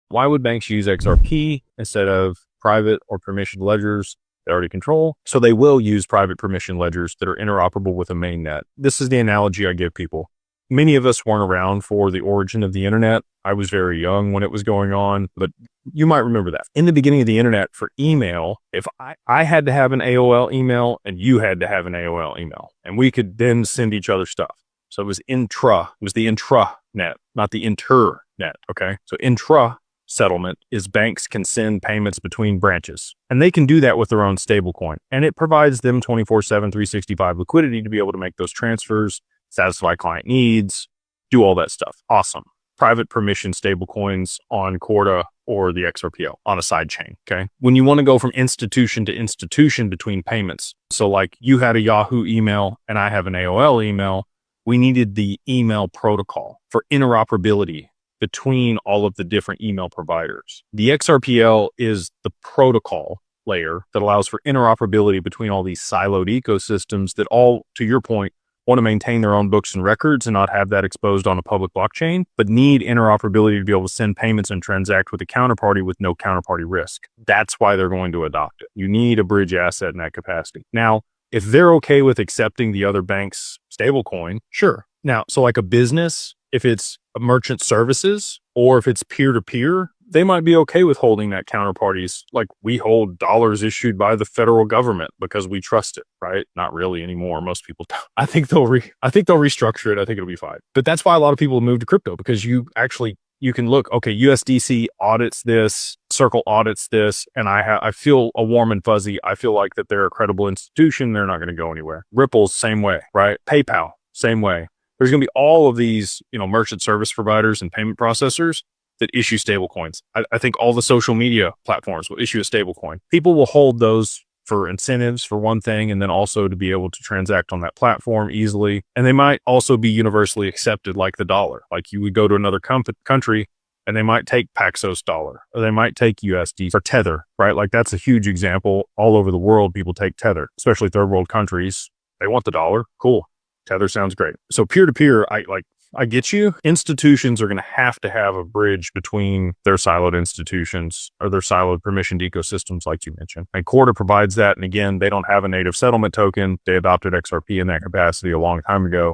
Why would banks use XRP instead of private or permissioned ledgers they already control? So they will use private permission ledgers that are interoperable with a mainnet. This is the analogy I give people. Many of us weren't around for the origin of the internet. I was very young when it was going on, but you might remember that. In the beginning of the internet for email, if I had to have an AOL email and you had to have an AOL email, and we could then send each other stuff. So it was the intranet, not the internet, okay? So intra settlement is banks can send payments between branches, and they can do that with their own stablecoin. And it provides them 24/7, 365 liquidity to be able to make those transfers, satisfy client needs, do all that stuff. Awesome. Private permission stablecoins on Corda or the XRPO on a side chain. Okay. When you want to go from institution to institution between payments. So like you had a Yahoo email and I have an AOL email. We needed the email protocol for interoperability between all of the different email providers. The XRPL is the protocol layer that allows for interoperability between all these siloed ecosystems that all, to your point, want to maintain their own books and records and not have that exposed on a public blockchain, but need interoperability to be able to send payments and transact with a counterparty with no counterparty risk. That's why they're going to adopt it. You need a bridge asset in that capacity. Now, if they're okay with accepting the other bank's stablecoin, sure. Now, so like a business, if it's a merchant services or if it's peer-to-peer, they might be okay with holding that counterparties. Like we hold dollars issued by the federal government because we trust it, right? Not really anymore. Most people don't. I think they'll restructure it. I think it'll be fine. But that's why a lot of people move to crypto, because you can look, okay, USDC audits this, Circle audits this, and I feel a warm and fuzzy. I feel like that they're a credible institution. They're not going to go anywhere. Ripple's same way, right? PayPal, same way. There's going to be all of these, merchant service providers and payment processors that issue stablecoins. I think all the social media platforms will issue a stablecoin. People will hold those for incentives for one thing, and then also to be able to transact on that platform easily. And they might also be universally accepted like the dollar. Like you would go to another country and they might take Paxos dollar, or they might take USD for Tether, right? Like that's a huge example. All over the world, people take Tether, especially third world countries. They want the dollar. Cool. Tether sounds great. So peer-to-peer, I get you. Institutions are going to have a bridge between their siloed institutions or their siloed permissioned ecosystems, like you mentioned. And Corda provides that. And again, they don't have a native settlement token. They adopted XRP in that capacity a long time ago.